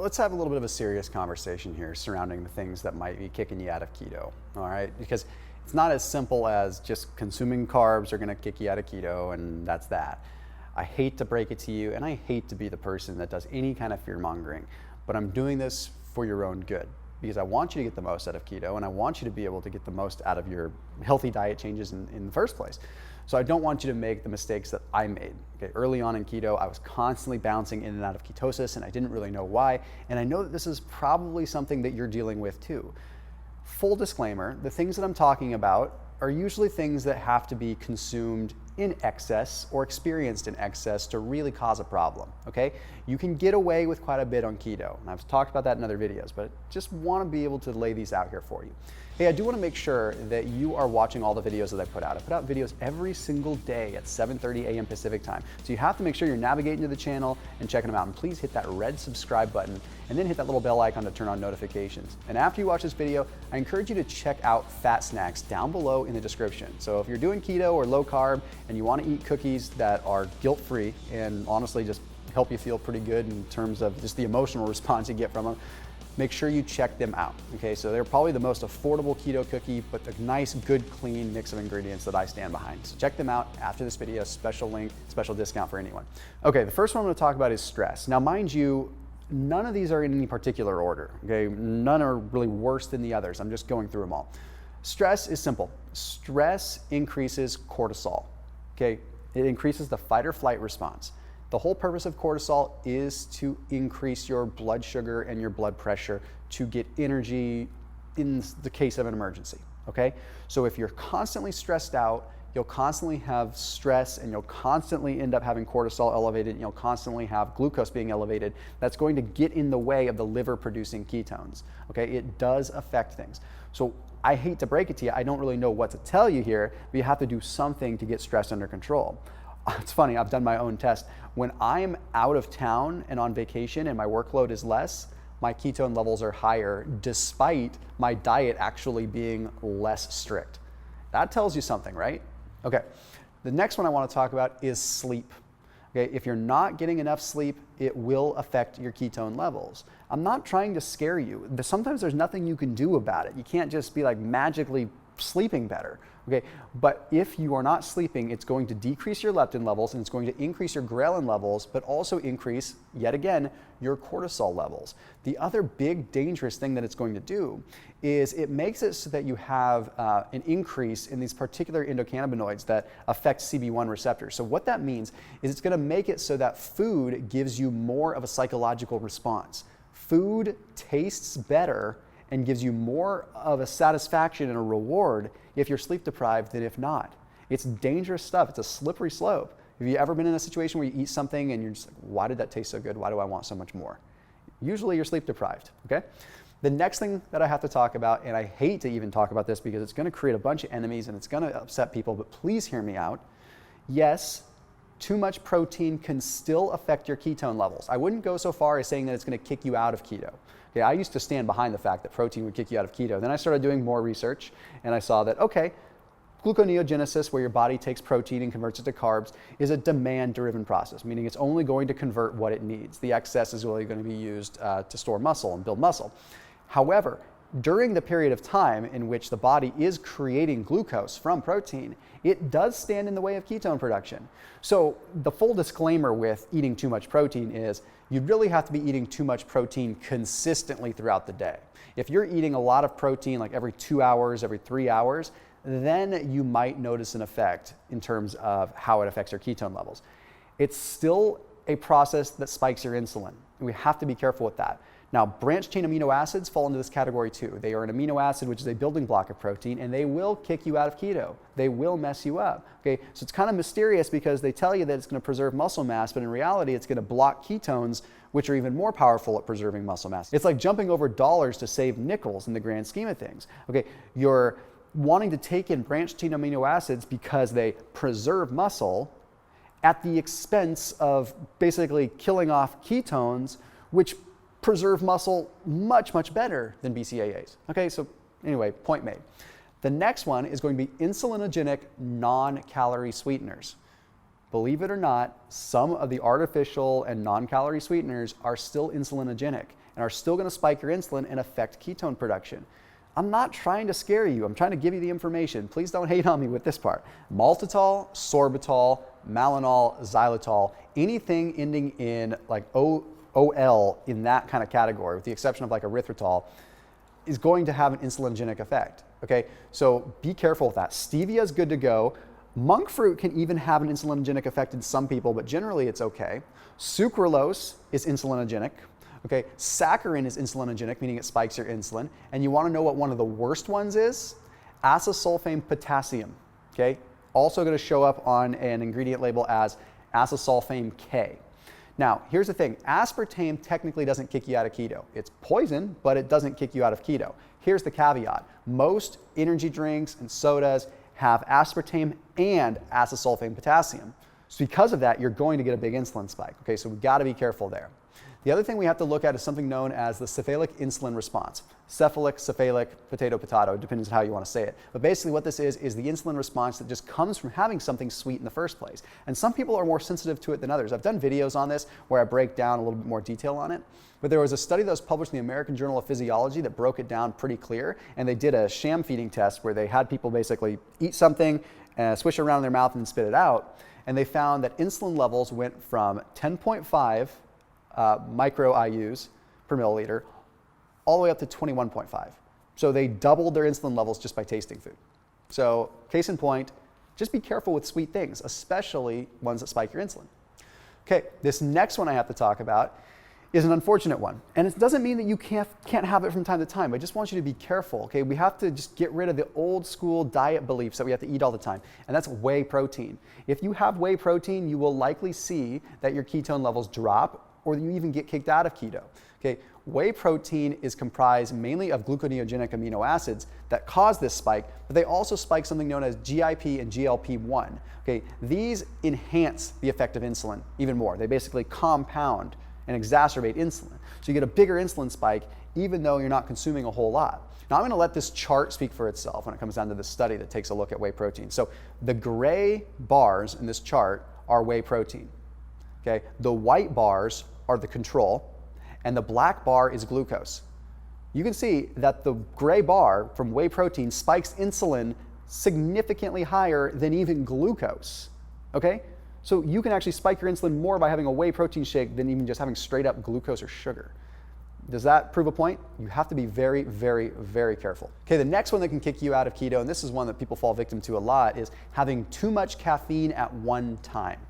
let's have a little bit of a serious conversation here surrounding the things that might be kicking you out of keto, all right? Because it's not as simple as just consuming carbs are gonna kick you out of keto and that's that. I hate to break it to you, and I hate to be the person that does any kind of fear mongering, but I'm doing this for your own good because I want you to get the most out of keto and I want you to be able to get the most out of your healthy diet changes in the first place. So I don't want you to make the mistakes that I made. Okay, early on in keto, I was constantly bouncing in and out of ketosis and I didn't really know why. And I know that this is probably something that you're dealing with too. Full disclaimer, the things that I'm talking about are usually things that have to be consumed in excess or experienced in excess to really cause a problem, okay? You can get away with quite a bit on keto, and I've talked about that in other videos, but just want to be able to lay these out here for you. Hey, I do want to make sure that you are watching all the videos that I put out. I put out videos every single day at 7:30 a.m. Pacific time. So you have to make sure you're navigating to the channel and checking them out. And please hit that red subscribe button and then hit that little bell icon to turn on notifications. And after you watch this video, I encourage you to check out Fat Snacks down below in the description. So if you're doing keto or low carb and you want to eat cookies that are guilt-free and honestly just help you feel pretty good in terms of just the emotional response you get from them, make sure you check them out, okay? So they're probably the most affordable keto cookie, but a nice, good, clean mix of ingredients that I stand behind. So check them out after this video, special link, special discount for anyone. Okay, the first one I'm gonna talk about is stress. Now, mind you, none of these are in any particular order, okay? None are really worse than the others. I'm just going through them all. Stress is simple. Stress increases cortisol, okay? It increases the fight or flight response. The whole purpose of cortisol is to increase your blood sugar and your blood pressure to get energy in the case of an emergency, okay? So if you're constantly stressed out, you'll constantly have stress and you'll constantly end up having cortisol elevated and you'll constantly have glucose being elevated. That's going to get in the way of the liver producing ketones, okay? It does affect things. So I hate to break it to you, I don't really know what to tell you here, but you have to do something to get stress under control. It's funny, I've done my own test. When I'm out of town and on vacation and my workload is less, my ketone levels are higher despite my diet actually being less strict. That tells you something, right? Okay, the next one I want to talk about is sleep. Okay, if you're not getting enough sleep, it will affect your ketone levels. I'm not trying to scare you, but sometimes there's nothing you can do about it. You can't just be like magically sleeping better. Okay, but if you are not sleeping, it's going to decrease your leptin levels and it's going to increase your ghrelin levels, but also increase, yet again, your cortisol levels. The other big dangerous thing that it's going to do is it makes it so that you have an increase in these particular endocannabinoids that affect CB1 receptors. So what that means is it's going to make it so that food gives you more of a psychological response. Food tastes better and gives you more of a satisfaction and a reward if you're sleep deprived than if not. It's dangerous stuff. It's a slippery slope. Have you ever been in a situation where you eat something and you're just like, why did that taste so good? Why do I want so much more? Usually you're sleep deprived, okay? The next thing that I have to talk about, and I hate to even talk about this because it's gonna create a bunch of enemies and it's gonna upset people, but please hear me out. Yes, too much protein can still affect your ketone levels. I wouldn't go so far as saying that it's gonna kick you out of keto. Okay, I used to stand behind the fact that protein would kick you out of keto. Then I started doing more research and I saw that, okay, gluconeogenesis, where your body takes protein and converts it to carbs, is a demand-driven process, meaning it's only going to convert what it needs. The excess is really going to be used to store muscle and build muscle. However, during the period of time in which the body is creating glucose from protein, it does stand in the way of ketone production. So the full disclaimer with eating too much protein is you really have to be eating too much protein consistently throughout the day. If you're eating a lot of protein like every 2 hours, every 3 hours, then you might notice an effect in terms of how it affects your ketone levels. It's still a process that spikes your insulin. And we have to be careful with that. Now, branched chain amino acids fall into this category too. They are an amino acid, which is a building block of protein, and they will kick you out of keto. They will mess you up, okay? So it's kind of mysterious because they tell you that it's gonna preserve muscle mass, but in reality, it's gonna block ketones, which are even more powerful at preserving muscle mass. It's like jumping over dollars to save nickels in the grand scheme of things, okay? You're wanting to take in branched chain amino acids because they preserve muscle at the expense of basically killing off ketones, which preserve muscle much, much better than BCAAs. Okay, so anyway, point made. The next one is going to be insulinogenic non-calorie sweeteners. believe it or not, some of the artificial and non-calorie sweeteners are still insulinogenic and are still going to spike your insulin and affect ketone production. I'm not trying to scare you. I'm trying to give you the information. Please don't hate on me with this part. Maltitol, sorbitol, malonol, xylitol, anything ending in like OL in that kind of category, with the exception of like erythritol, is going to have an insulinogenic effect. Okay, so be careful with that. Stevia is good to go. Monk fruit can even have an insulinogenic effect in some people, but generally it's okay. Sucralose is insulinogenic. Okay, saccharin is insulinogenic, meaning it spikes your insulin. And you want to know what one of the worst ones is? Acesulfame potassium. Okay, also going to show up on an ingredient label as acesulfame K. Now, here's the thing. Aspartame technically doesn't kick you out of keto. It's poison, but it doesn't kick you out of keto. Here's the caveat. Most energy drinks and sodas have aspartame and acesulfame potassium. So because of that, you're going to get a big insulin spike. Okay, so we've got to be careful there. The other thing we have to look at is something known as the cephalic insulin response. Cephalic, potato, depends on how you want to say it. But basically what this is the insulin response that just comes from having something sweet in the first place. And some people are more sensitive to it than others. I've done videos on this where I break down a little bit more detail on it. But there was a study that was published in the American Journal of Physiology that broke it down pretty clear. And they did a sham feeding test where they had people basically eat something, swish it around in their mouth and spit it out. And they found that insulin levels went from 10.5 micro IUs per milliliter all the way up to 21.5. So they doubled their insulin levels just by tasting food. So case in point, just be careful with sweet things, especially ones that spike your insulin. Okay, this next one I have to talk about is an unfortunate one. And it doesn't mean that you can't have it from time to time. I just want you to be careful, okay? We have to just get rid of the old school diet beliefs that we have to eat all the time, and that's whey protein. If you have whey protein, you will likely see that your ketone levels drop or you even get kicked out of keto. Okay, whey protein is comprised mainly of gluconeogenic amino acids that cause this spike, but they also spike something known as GIP and GLP-1. Okay, these enhance the effect of insulin even more. They basically compound and exacerbate insulin. So you get a bigger insulin spike even though you're not consuming a whole lot. Now I'm going to let this chart speak for itself when it comes down to this study that takes a look at whey protein. So the gray bars in this chart are whey protein. Okay, the white bars are the control, and the black bar is glucose. You can see that the gray bar from whey protein spikes insulin significantly higher than even glucose. Okay? So you can actually spike your insulin more by having a whey protein shake than even just having straight up glucose or sugar. Does that prove a point? You have to be very, very, very careful. Okay, the next one that can kick you out of keto, and this is one that people fall victim to a lot, is having too much caffeine at one time.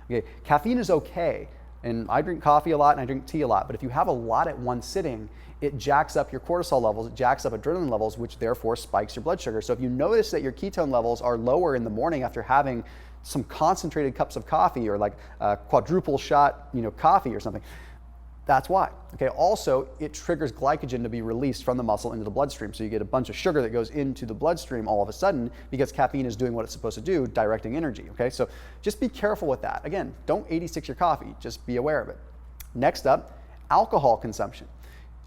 Okay, caffeine is okay. And I drink coffee a lot and I drink tea a lot, but if you have a lot at one sitting, it jacks up your cortisol levels, it jacks up adrenaline levels, which therefore spikes your blood sugar. So if you notice that your ketone levels are lower in the morning after having some concentrated cups of coffee or like a quadruple shot, coffee or something, that's why. Okay. Also, it triggers glycogen to be released from the muscle into the bloodstream. So you get a bunch of sugar that goes into the bloodstream all of a sudden because caffeine is doing what it's supposed to do, directing energy. Okay. So just be careful with that. Again, don't 86 your coffee. Just be aware of it. Next up, alcohol consumption.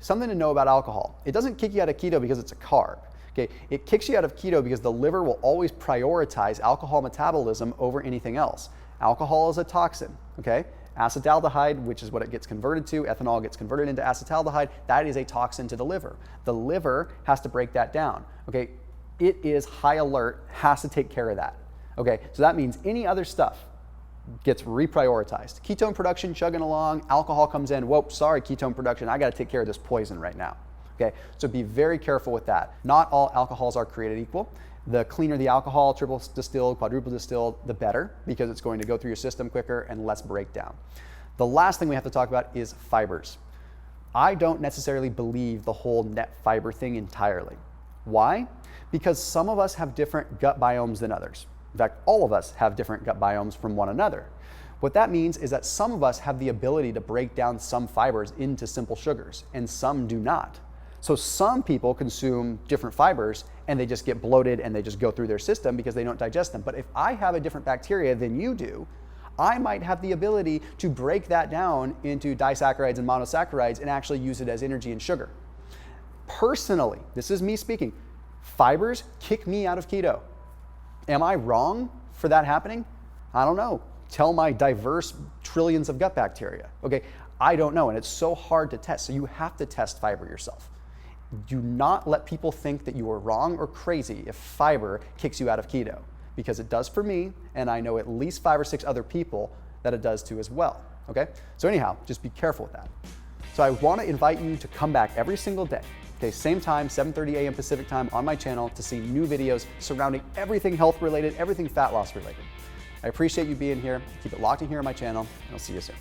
Something to know about alcohol. It doesn't kick you out of keto because it's a carb. Okay. It kicks you out of keto because the liver will always prioritize alcohol metabolism over anything else. Alcohol is a toxin. Okay. Acetaldehyde, which is what it gets converted to, ethanol gets converted into acetaldehyde, that is a toxin to the liver. The liver has to break that down, okay? It is high alert, has to take care of that, okay? So that means any other stuff gets reprioritized. Ketone production chugging along, alcohol comes in, whoa, sorry, ketone production, I gotta take care of this poison right now, okay? So be very careful with that. Not all alcohols are created equal. The cleaner the alcohol, triple distilled, quadruple distilled, the better, because it's going to go through your system quicker and less breakdown. The last thing we have to talk about is fibers. I don't necessarily believe the whole net fiber thing entirely. Why? Because some of us have different gut biomes than others. In fact, all of us have different gut biomes from one another. What that means is that some of us have the ability to break down some fibers into simple sugars, and some do not. So some people consume different fibers and they just get bloated and they just go through their system because they don't digest them. But if I have a different bacteria than you do, I might have the ability to break that down into disaccharides and monosaccharides and actually use it as energy and sugar. Personally, this is me speaking, fibers kick me out of keto. Am I wrong for that happening? I don't know. tell my diverse trillions of gut bacteria? Okay, I don't know, and it's so hard to test. So you have to test fiber yourself. Do not let people think that you are wrong or crazy if fiber kicks you out of keto, because it does for me, and I know at least 5 or 6 other people that it does to as well, okay? So anyhow, just be careful with that. So I wanna invite you to come back every single day, okay? Same time, 7:30 a.m. Pacific time on my channel to see new videos surrounding everything health related, everything fat loss related. I appreciate you being here. Keep it locked in here on my channel, and I'll see you soon.